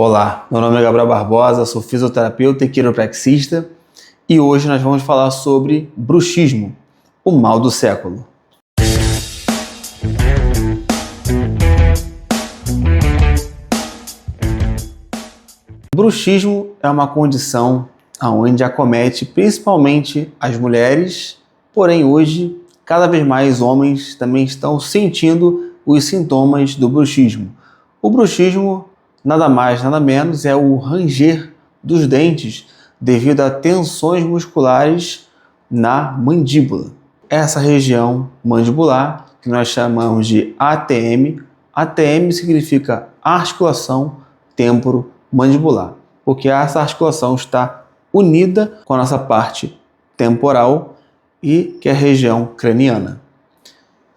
Olá, meu nome é Gabriel Barbosa, sou fisioterapeuta e quiropraxista e hoje nós vamos falar sobre bruxismo, o mal do século. Bruxismo é uma condição onde acomete principalmente as mulheres, porém hoje cada vez mais homens também estão sentindo os sintomas do bruxismo. O bruxismo nada mais, nada menos é o ranger dos dentes devido a tensões musculares na mandíbula. Essa região mandibular, que nós chamamos de ATM, ATM significa articulação temporomandibular, porque essa articulação está unida com a nossa parte temporal e que é a região craniana.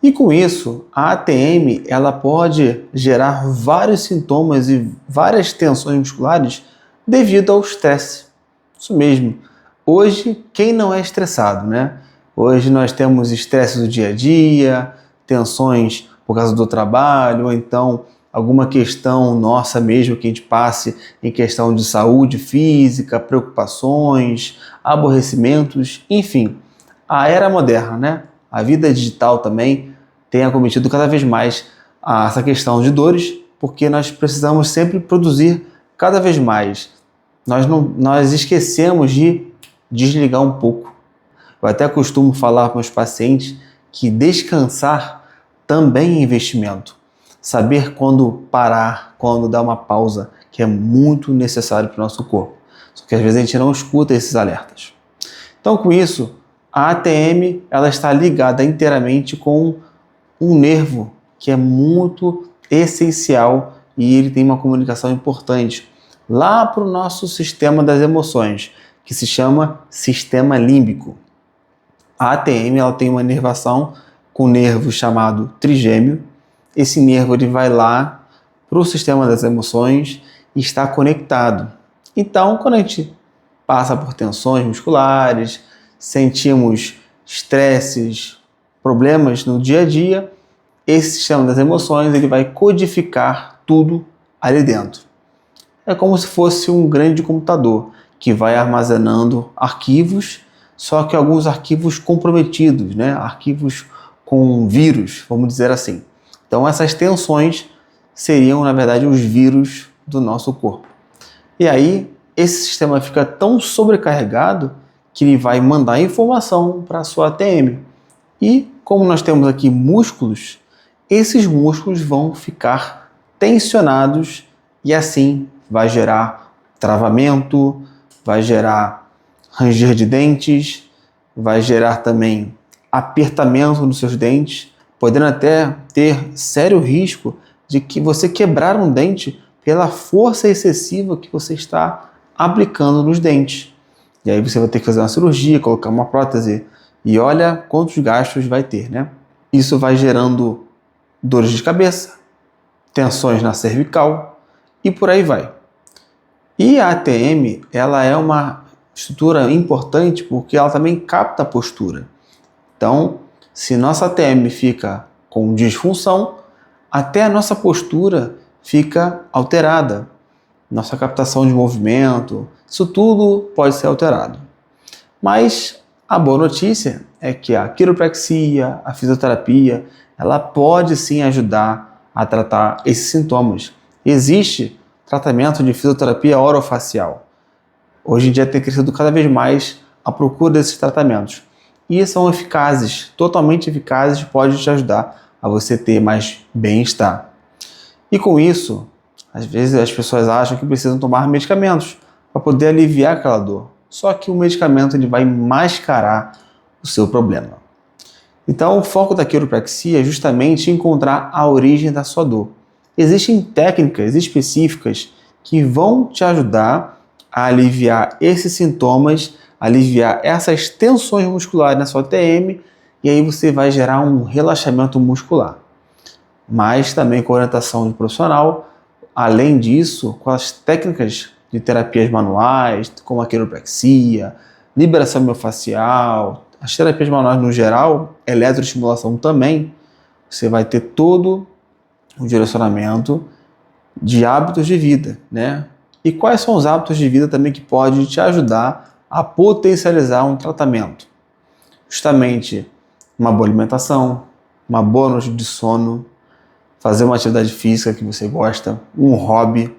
E com isso, a ATM ela pode gerar vários sintomas e várias tensões musculares devido ao estresse. Isso mesmo. Hoje, quem não é estressado, né? Hoje nós temos estresse do dia a dia, tensões por causa do trabalho, ou então alguma questão nossa mesmo que a gente passe em questão de saúde física, preocupações, aborrecimentos, enfim. A era moderna, né? A vida digital também tem acometido cada vez mais essa questão de dores, porque nós precisamos sempre produzir cada vez mais. Nós esquecemos de desligar um pouco. Eu até costumo falar para meus pacientes que descansar também é investimento. Saber quando parar, quando dar uma pausa, que é muito necessário para o nosso corpo. Só que às vezes a gente não escuta esses alertas. Então, com isso, a ATM ela está ligada inteiramente com um nervo que é muito essencial e ele tem uma comunicação importante lá para o nosso sistema das emoções, que se chama sistema límbico. A ATM ela tem uma inervação com um nervo chamado trigêmeo. Esse nervo ele vai lá para o sistema das emoções e está conectado. Então, quando a gente passa por tensões musculares, sentimos estresses, problemas no dia a dia, esse sistema das emoções ele vai codificar tudo ali dentro. É como se fosse um grande computador que vai armazenando arquivos, só que alguns arquivos comprometidos, né? Arquivos com vírus, vamos dizer assim. Então essas tensões seriam, na verdade, os vírus do nosso corpo. E aí esse sistema fica tão sobrecarregado que ele vai mandar informação para a sua ATM. E como nós temos aqui músculos, esses músculos vão ficar tensionados e assim vai gerar travamento, vai gerar ranger de dentes, vai gerar também apertamento nos seus dentes, podendo até ter sério risco de que você quebrar um dente pela força excessiva que você está aplicando nos dentes. E aí você vai ter que fazer uma cirurgia, colocar uma prótese e olha quantos gastos vai ter, né? Isso vai gerando dores de cabeça, tensões na cervical e por aí vai. E a ATM, ela é uma estrutura importante porque ela também capta a postura. Então, se nossa ATM fica com disfunção, até a nossa postura fica alterada. Nossa captação de movimento, isso tudo pode ser alterado. Mas a boa notícia é que a quiropraxia, a fisioterapia, ela pode sim ajudar a tratar esses sintomas. Existe tratamento de fisioterapia orofacial. Hoje em dia tem crescido cada vez mais a procura desses tratamentos. E são eficazes, totalmente eficazes, pode te ajudar a você ter mais bem-estar. E com isso, às vezes as pessoas acham que precisam tomar medicamentos para poder aliviar aquela dor. Só que o medicamento ele vai mascarar o seu problema. Então, o foco da quiropraxia é justamente encontrar a origem da sua dor. Existem técnicas específicas que vão te ajudar a aliviar esses sintomas, aliviar essas tensões musculares na sua ATM e aí você vai gerar um relaxamento muscular. Mas também com orientação de profissional, além disso, com as técnicas de terapias manuais, como a quiropraxia, liberação miofascial, as terapias manuais no geral, eletroestimulação também, você vai ter todo um direcionamento de hábitos de vida, né? E quais são os hábitos de vida também que podem te ajudar a potencializar um tratamento? Justamente uma boa alimentação, uma boa noite de sono, fazer uma atividade física que você gosta, um hobby,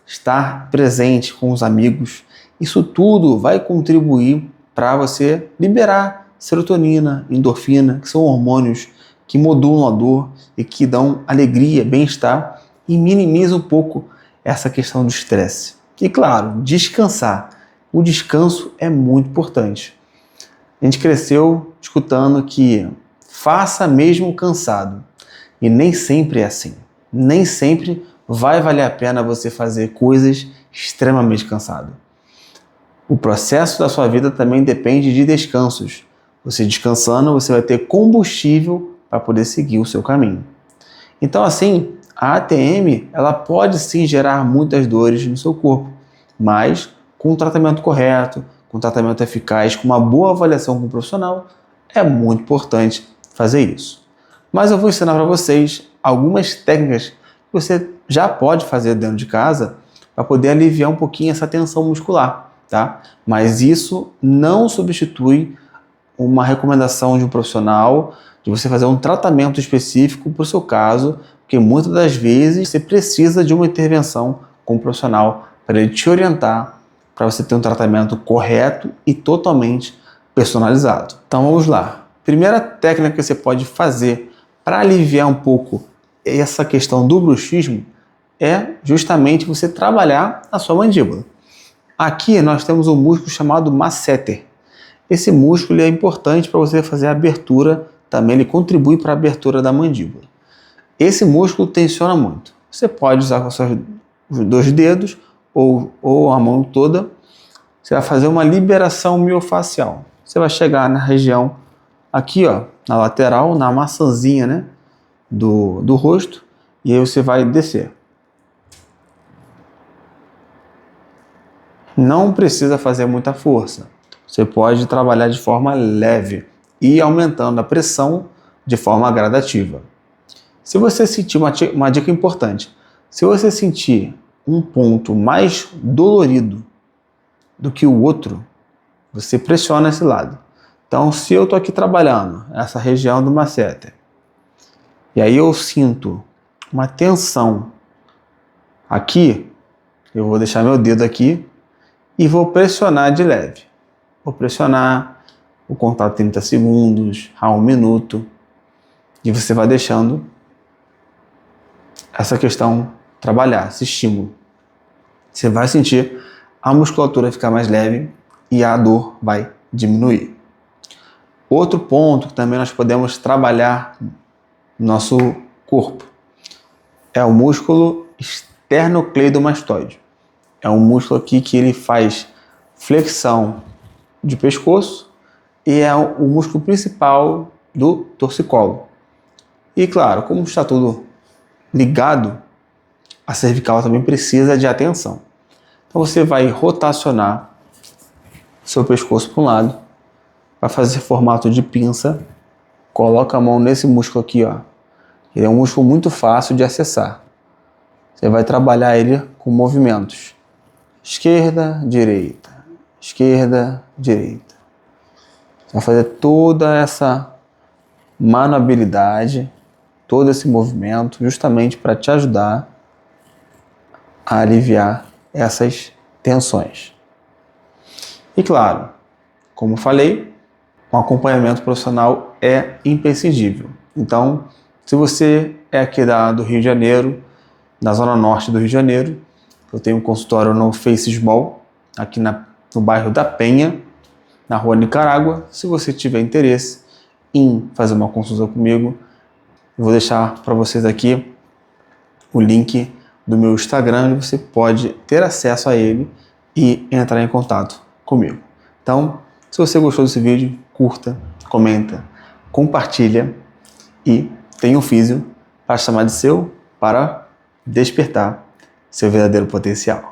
estar presente com os amigos. Isso tudo vai contribuir para você liberar serotonina, endorfina, que são hormônios que modulam a dor e que dão alegria, bem-estar e minimizam um pouco essa questão do estresse. E claro, descansar. O descanso é muito importante. A gente cresceu escutando que faça mesmo cansado. E nem sempre é assim. Nem sempre vai valer a pena você fazer coisas extremamente cansado. O processo da sua vida também depende de descansos. Você descansando, você vai ter combustível para poder seguir o seu caminho. Então assim, a ATM ela pode sim gerar muitas dores no seu corpo, mas com um tratamento correto, com um tratamento eficaz, com uma boa avaliação com o profissional, é muito importante fazer isso. Mas eu vou ensinar para vocês algumas técnicas que você já pode fazer dentro de casa para poder aliviar um pouquinho essa tensão muscular, tá? Mas isso não substitui uma recomendação de um profissional, de você fazer um tratamento específico para o seu caso, porque muitas das vezes você precisa de uma intervenção com um profissional para ele te orientar, para você ter um tratamento correto e totalmente personalizado. Então vamos lá. Primeira técnica que você pode fazer para aliviar um pouco essa questão do bruxismo é justamente você trabalhar a sua mandíbula. Aqui nós temos um músculo chamado masseter. Esse músculo é importante para você fazer a abertura, também ele contribui para a abertura da mandíbula. Esse músculo tensiona muito. Você pode usar com os 2 dedos ou a mão toda. Você vai fazer uma liberação miofascial. Você vai chegar na região aqui, ó, na lateral, na maçãzinha, né, do rosto, e aí você vai descer. Não precisa fazer muita força. Você pode trabalhar de forma leve e aumentando a pressão de forma gradativa. Se você sentir uma dica importante, se você sentir um ponto mais dolorido do que o outro, você pressiona esse lado. Então, se eu estou aqui trabalhando essa região do masseter, e aí eu sinto uma tensão aqui, eu vou deixar meu dedo aqui e vou pressionar de leve. Vou pressionar, vou contar 30 segundos, a 1 minuto, e você vai deixando essa questão trabalhar, esse estímulo. Você vai sentir a musculatura ficar mais leve e a dor vai diminuir. Outro ponto que também nós podemos trabalhar no nosso corpo é o músculo esternocleidomastoide. É um músculo aqui que ele faz flexão de pescoço e é o músculo principal do torcicolo. E claro, como está tudo ligado, a cervical também precisa de atenção. Então você vai rotacionar seu pescoço para um lado, vai fazer formato de pinça, coloca a mão nesse músculo aqui, ó. Ele é um músculo muito fácil de acessar. Você vai trabalhar ele com movimentos. Esquerda, direita. Esquerda, direita. Você vai fazer toda essa manualidade, todo esse movimento, justamente para te ajudar a aliviar essas tensões. E claro, como falei, um acompanhamento profissional é imprescindível. Então, se você é aqui do Rio de Janeiro, da zona norte do Rio de Janeiro, eu tenho um consultório no Face Mall, aqui no bairro da Penha, na rua Nicarágua. Se você tiver interesse em fazer uma consulta comigo, eu vou deixar para vocês aqui o link do meu Instagram, onde você pode ter acesso a ele e entrar em contato comigo. Então, se você gostou desse vídeo, curta, comenta, compartilha e tenha um físio para chamar de seu, para despertar seu verdadeiro potencial.